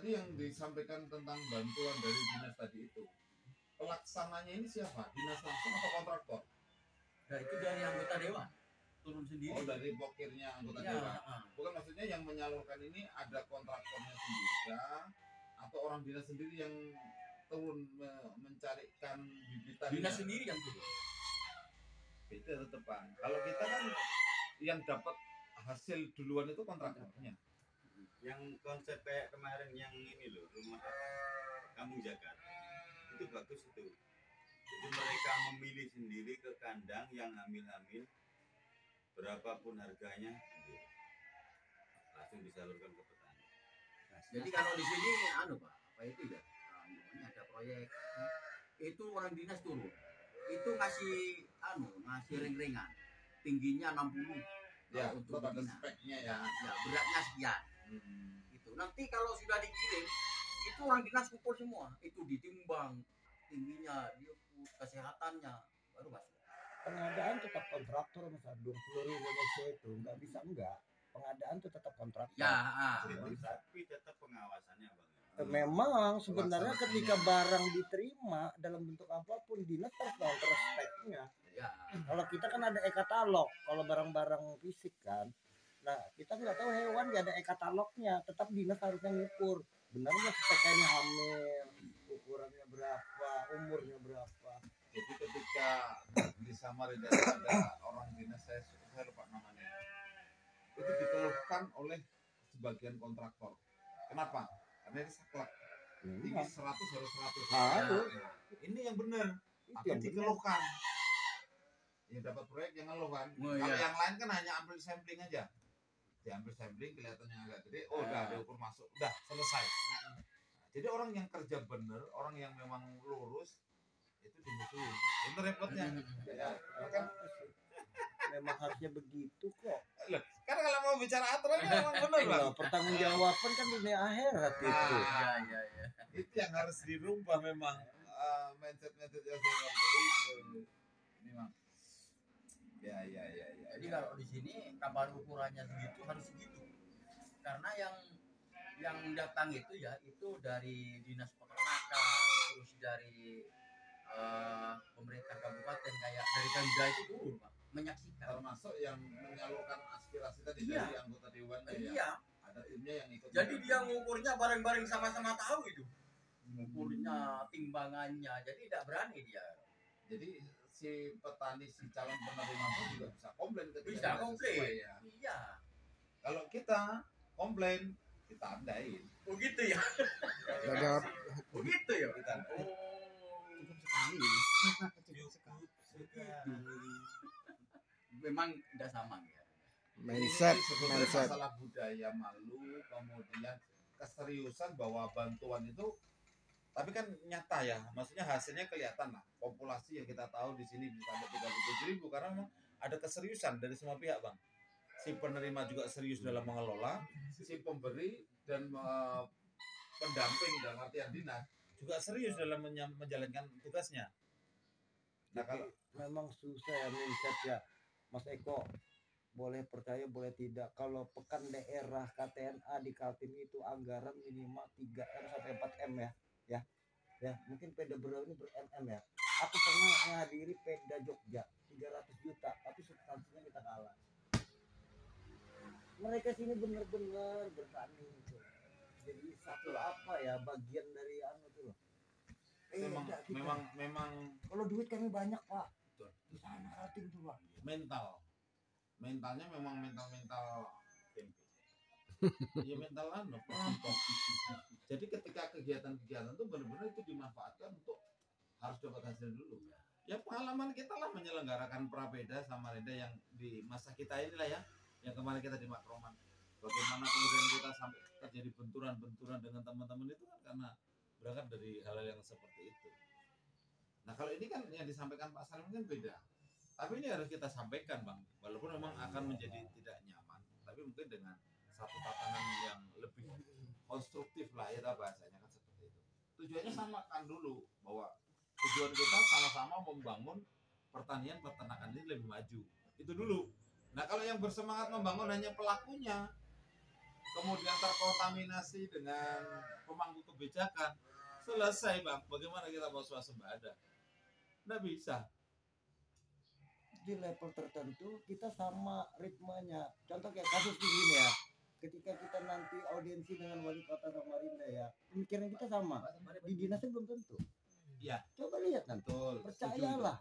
tadi yang disampaikan tentang bantuan dari dinas tadi itu, pelaksananya ini siapa? Dinas langsung atau kontraktor? Nah, itu dari anggota dewan turun sendiri. Oh, dari pokirnya anggota dewan. Bukan, maksudnya yang menyalurkan ini ada kontraktornya sendiri kah? Atau orang dinas sendiri yang turun mencarikan bibitan? Dinas sendiri yang turun. Beda tetap, Bang. Kalau kita kan yang dapat hasil duluan itu kontraktornya. Yang konsep kayak kemarin yang ini loh, rumah kampung Jagat, itu bagus itu. Jadi mereka memilih sendiri ke kandang yang hamil-hamil, berapapun harganya, langsung disalurkan ke petani. Nah, jadi kalau di sini Pak, apa itu ya? Namanya ada proyek. Itu orang dinas turun. Itu ngasih ngasih ring-ringan. Tingginya 60. Ya, untuk ada speknya ya. Ya, beratnya sekian. Itu. Nanti kalau sudah dikirim, itu orang dinas kumpul semua. Itu ditimbang tingginya, dia kesehatannya, baru masuk. Pengadaan tetap kontraktor, misalnya 20.000 itu nggak bisa enggak. Pengadaan itu tetap kontraktor. Ya, tapi tetap pengawasannya, Bang. Memang sebenarnya ketika barang diterima dalam bentuk apapun, dinas harus tahu speknya. Ya. Kalau kita kan ada e-katalog, kalau barang-barang fisik kan. Nah, kita nggak tahu hewan nggak ada e-katalognya, tetap dinas harusnya ngukur. Benar nggak speknya hamil, ukurannya berapa, umurnya berapa. Jadi ketika di Samarinda ada orang dinas, saya lupa namanya, itu dikeluhkan oleh sebagian kontraktor. Kenapa? Karena ini saklek. Tinggi 100 harus 100. Harus. Ini yang benar. Tapi dikeluhkan. Yang dapat proyek jangan ngeluh kan. Kalau yang lain kan hanya ambil sampling aja. Diambil sampling kelihatannya agak gede, udah diukur masuk, udah selesai. Jadi orang yang kerja bener, orang yang memang lurus itu dimusuhin. Itu repotnya. Ya, kan memang harusnya begitu kok. Karena kalau mau bicara aturan memang benar lah. Pertanggungjawaban kan dunia akhirat itu. Iya. Itu yang harus dirubah memang, mindset yang seperti itu. Ini memang. Ya. Jadi kalau di sini kapal ukurannya segitu harus segitu. Karena yang datang itu ya itu dari dinas peternakan, terus dari pemerintah kabupaten kayak dari Pemda itu turun, Pak, menyaksikan. Termasuk yang menyalurkan aspirasi tadi dari anggota dewan ya. Ada timnya yang ikut. Jadi dia ngukurnya bareng-bareng sama-sama tahu itu. Ngukurnya, timbangannya. Jadi tidak berani dia. Jadi si petani, si calon penerima pun juga bisa komplain ketika bisa komplain. Ya. Iya. Kalau kita komplain, kita andain. Oh gitu ya. Begitu ya. Kita andain. Cukup sekali. Memang tidak sama ya. Mindset. Masalah budaya malu, kemudian keseriusan bahwa bantuan itu, tapi kan nyata ya, maksudnya hasilnya kelihatan lah. Populasi yang kita tahu di sini bisa sampai 37.000 karena memang ada keseriusan dari semua pihak, Bang. Si penerima juga serius dalam mengelola, si pemberi dan pendamping dalam artian dinas juga serius dalam menjalankan tugasnya. Nah, kalau memang susah ya mindset ya, Mas Eko. Boleh percaya boleh tidak, kalau pekan daerah KTNA di Kaltim itu anggaran minimal 3M sampai 4M ya mungkin Peda Berau ini ber-MM ya. Aku pernah menghadiri Peda Jogja 300 juta tapi substansinya kita kalah. Mereka sini benar-benar bertani itu. Jadi satu apa ya, bagian dari tuh loh. Memang kalau duit kami banyak, Pak. Di sana Kaltim tuh, Pak. Mentalnya memang mental ya mental perampok. Jadi ketika kegiatan-kegiatan itu benar-benar itu dimanfaatkan untuk harus dapat hasil dulu. Ya pengalaman kita lah menyelenggarakan Prapeda Samarinda yang di masa kita inilah ya, yang kemarin kita di Makroman. Bagaimana kemudian kita sampai terjadi benturan dengan teman-teman itu kan karena berangkat dari hal-hal yang seperti itu. Nah kalau ini kan yang disampaikan Pak Salim kan beda. Tapi ini harus kita sampaikan, Bang. Walaupun memang akan menjadi tidak nyaman, tapi mungkin dengan satu tatanan yang lebih konstruktif lah ya bahasanya kan seperti itu. Tujuannya sama kan dulu, bahwa tujuan kita sama-sama membangun pertanian peternakan ini lebih maju. Itu dulu. Nah kalau yang bersemangat membangun hanya pelakunya, kemudian terkontaminasi dengan pemangku kebijakan, selesai bang. Bagaimana kita mau swasembada? Nggak bisa. Di level tertentu kita sama ritmenya. Contoh kayak kasus begini ya, ketika kita nanti audiensi dengan wali kota Samarinda ya, pemikiran kita sama. Di dinasnya belum tentu. Iya. Coba lihat nanti. Betul. Percayalah.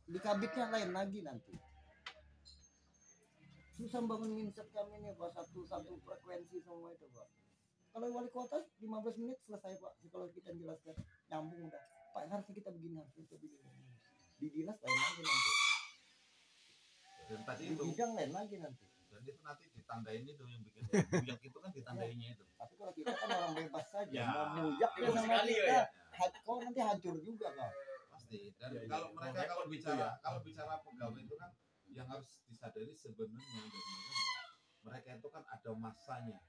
Di kabitnya lain lagi nanti. Susah bangun mindset kami nih Pak, satu frekuensi semua itu Pak. Kalau wali kota 15 menit selesai Pak. Kalau kita jelaskan nyambung udah. Pak harusnya kita begini, harusnya kita begini. Di dinas lain lagi nanti. Dan tadi Di itu, bidang lain lagi nanti. dan itu nanti ditandain itu yang bikin buyak itu kan ditandainya itu. Tapi kalau kita kan orang bebas saja, Ya. mau muyak ya Bebas sama sekali, kita, ya. kau nanti hancur juga kau. Pasti. Dan Ya, ya. kalau mereka Makanya kalau gitu bicara ya. kalau bicara pegawai itu kan yang harus disadari sebenarnya dari mereka bahwa mereka itu kan ada masanya.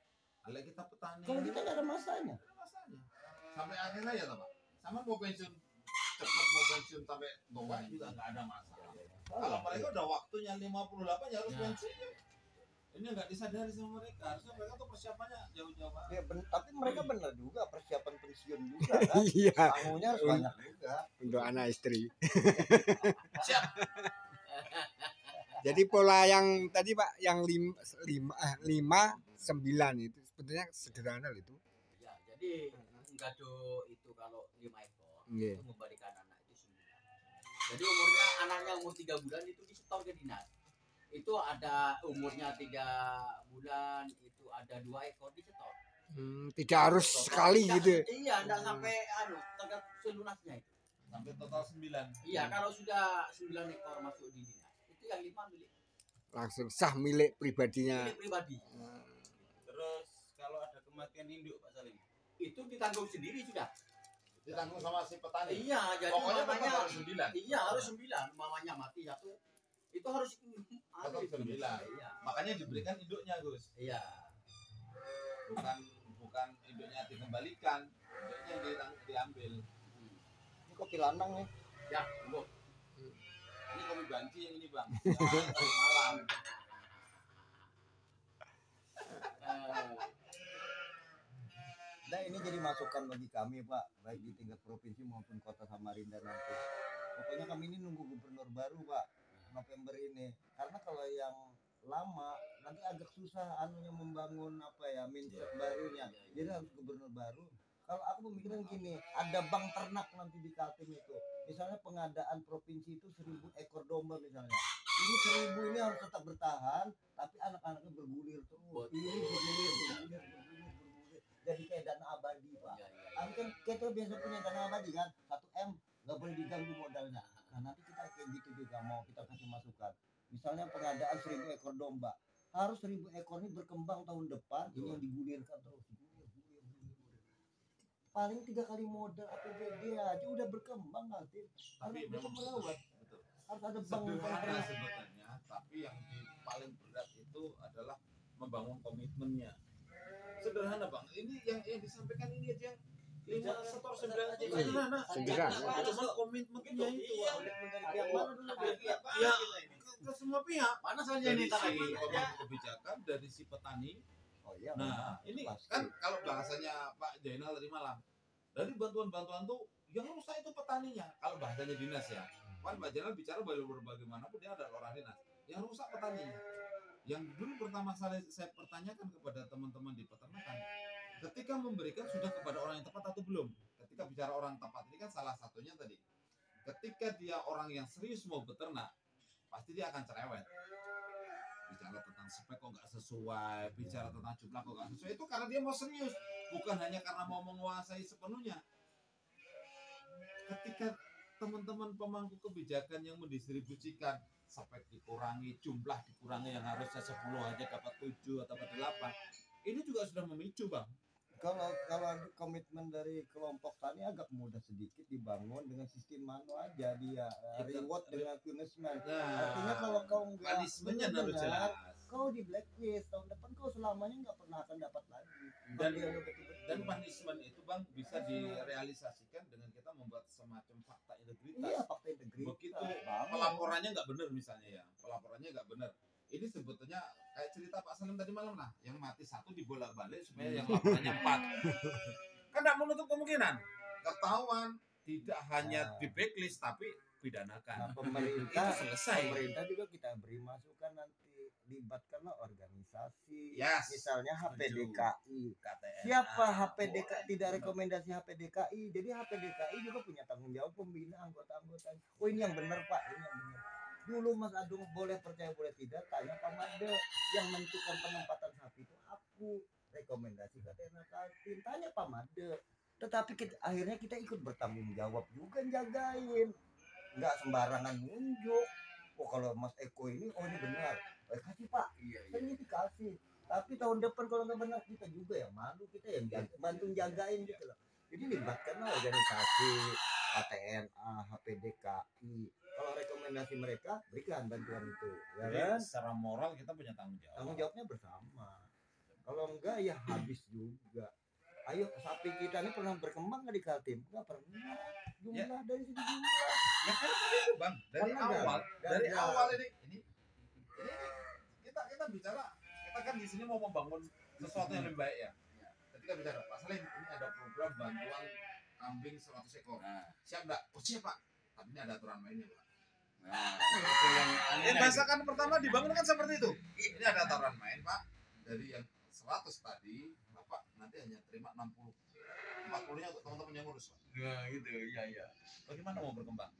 Kalau kita petani, Kalau kita nggak ada masanya. ada masanya. Sampai akhirnya ya Pak. Sama mau pensiun cepat mau pensiun sampai tua juga nggak ada masalah. Kalau mereka udah waktunya 58 ya harus Ya. pensiun. Ini nggak disadari sama mereka. Harusnya mereka tuh persiapannya jauh-jauh banget. Ya, tapi mereka benar juga persiapan pensiun juga kan. Iya, Tanggungannya harus banyak juga. untuk anak istri. Siap. Jadi pola yang tadi Pak, yang 5, 9 itu sebetulnya sederhana loh itu. Ya, jadi gado itu kalau 5 ekor Iya. itu memberikan anak itu 9. Jadi umurnya anaknya umur 3 bulan itu disetor ke dinas. Itu ada umurnya 3 bulan itu ada 2 ekor disetor. Tidak harus sekali Tidak- gitu. Iya, enggak sampai tergantung selunasnya itu. Sampai total 9. Iya, kalau sudah 9 ekor masuk di dinas, itu yang 5 milik Langsung sah milik pribadinya. pribadi. Terus kalau ada kematian induk Pak Salim, Itu ditanggung sendiri sudah. Ditanggung sama si petani. Iya, jadi Pokoknya tetap mamanya harus 9. iya harus 9, mamanya mati satu. Itu harus Tetap 9. Iya. Makanya diberikan induknya, Gus. Iya. Bukan induknya dikembalikan, induknya diambil. Ini kopi lanang nih. Ya, tunggu. Ini kopi banci yang ini, Bang. Tadi malam. Nah ini jadi masukan bagi kami Pak, baik di tingkat provinsi maupun kota Samarinda nanti. Pokoknya kami ini nunggu gubernur baru Pak, November ini. Karena kalau yang lama nanti agak susah anunya membangun apa ya mindset barunya. Jadi harus gubernur baru. Kalau aku pemikiran gini, ada bank ternak nanti di Kaltim itu. Misalnya pengadaan provinsi itu 1000 ekor domba misalnya. Ini 1000 ini harus tetap bertahan, tapi anak-anaknya bergulir terus. Ini bergulir. Jadi kayak dana abadi Pak. Iya, iya. Tapi kan kita biasa punya dana abadi kan, 1M nggak boleh diganggu modalnya. Nah nanti kita kayak gitu juga mau kita kasih masukan. Misalnya pengadaan 1000 ekor domba, harus 1000 ekor ini berkembang tahun depan. Ini yang digulirkan terus, gulir. Paling 3 kali modal APBD aja udah berkembang nanti. Tapi Harus bisa memang melawat. betul. Harus ada bank Sederhana sebetulnya, tapi yang paling berat itu adalah membangun komitmennya. Sederhana Bang, ini yang disampaikan ini aja yang 5 setor 9 aja sederhana. Sederhana. Cuma komitmennya itu Bang. yang mana dulu Ya, ke semua pihak. Mana soalnya Dari ini si lagi? pemangku kebijakan, dari si petani. Oh iya. Nah, benar. ini Pasti. kan kalau bahasanya Pak Jainal tadi malam, dari bantuan-bantuan tuh yang rusak itu petaninya. Kalau bahasanya dinas ya, kan Pak Jainal bicara bagaimanapun dia ada orang dinas. Yang rusak petaninya. Yang dulu pertama kali saya pertanyakan kepada teman-teman di peternakan, ketika memberikan sudah kepada orang yang tepat atau belum? Ketika bicara orang tepat ini kan salah satunya tadi. Ketika dia orang yang serius mau beternak, pasti dia akan cerewet. Bicara tentang spek kok nggak sesuai, bicara tentang jumlah kok nggak sesuai, itu karena dia mau serius, bukan hanya karena mau menguasai sepenuhnya. Ketika teman-teman pemangku kebijakan yang mendistribusikan spek dikurangi, jumlah dikurangi yang harusnya 10 aja dapat 7 atau dapat 8, ini juga sudah memicu Bang. Kalau ada komitmen dari kelompok tani agak mudah sedikit dibangun dengan sistem manual aja dia Itu. reward dengan punishment. Nah, Artinya kalau kau enggak punishment-nya harus benar-benar, jelas. kau di blacklist tahun depan kau selamanya nggak pernah akan dapat lagi. Dan- Kalau dia udah betul-betul. Dan punishment itu Bang bisa direalisasikan dengan kita membuat semacam fakta integritas. Iya fakta integritas. Begitu Bangun. pelaporannya nggak benar misalnya ya, pelaporannya nggak benar, ini sebetulnya kayak cerita Pak Salim tadi malam lah, yang mati satu dibolak-balik supaya yang laporannya 4. Kan tidak menutup kemungkinan ketahuan tidak hanya di blacklist tapi pidanakan. Nah, pemerintah Itu selesai. Pemerintah juga kita beri masukan, nanti libatkanlah organisasi, Yes. misalnya Setuju. HPDKI. KTN. Siapa HPDKI? Tidak rekomendasi HPDKI. Jadi HPDKI juga punya tanggung jawab pembina anggota-anggotanya. Oh ini yang benar Pak, ini yang benar. Dulu Mas Agung boleh percaya boleh tidak, tanya Pak Made yang menentukan penempatan sapi itu aku. Rekomendasi KTN Kaltim, tanya Pak Made. Tetapi akhirnya kita ikut bertanggung jawab juga jagain. Nggak sembarangan nunjuk. Oh kalau Mas Eko ini, oh ini benar. Kasih Pak, Iya, iya. ini dikasih. Tapi tahun depan kalau nggak benar kita juga yang malu, kita yang bantu jagain gitu loh. Jadi libatkanlah organisasi KTNA, HPDKI. Kalau rekomendasi mereka berikan bantuan itu, ya Jadi kan? secara moral kita punya tanggung jawab. Tanggung jawabnya bersama. Kalau enggak ya habis juga. Ayo sapi kita ini pernah berkembang nggak di Kaltim? Nggak pernah. Jumlah dari segi jumlah. Ya kan tadi itu Bang, dari Karena awal, dari gagal. awal ini kita bicara, kita kan di sini mau membangun sesuatu yang lebih baik ya. Ketika bicara Pak Salim, ini ada program bantuan kambing 100 ekor. Nah, Siap nggak? Oh siap Pak. Tapi ini ada aturan mainnya Pak. nah, itu yang Bahasakan pertama dibangun kan seperti itu. Ini ada aturan main Pak. Dari yang 100 tadi, Bapak nanti hanya terima 60. 40-nya untuk teman-teman yang ngurus Pak. Nah, gitu, iya, iya. Bagaimana mau berkembang?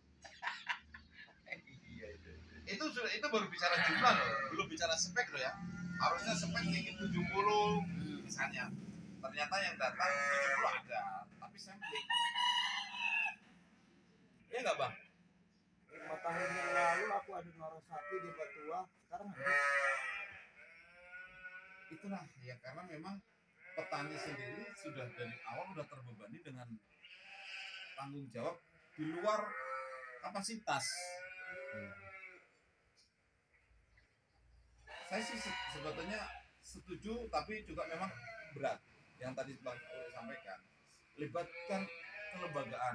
Iya, itu. Itu baru bicara jumlah loh, belum bicara spek loh ya. Harusnya spek ingin 70 misalnya. Ternyata yang datang 70 ada, tapi sampling. Iya nggak Bang? 5 tahun yang lalu aku ada naruh sapi di Batua, sekarang habis. Itulah ya, karena memang petani sendiri sudah dari awal sudah terbebani dengan tanggung jawab di luar kapasitas. Saya sih sebetulnya setuju, tapi juga memang berat yang tadi Bang Uli sampaikan. Libatkan kelembagaan.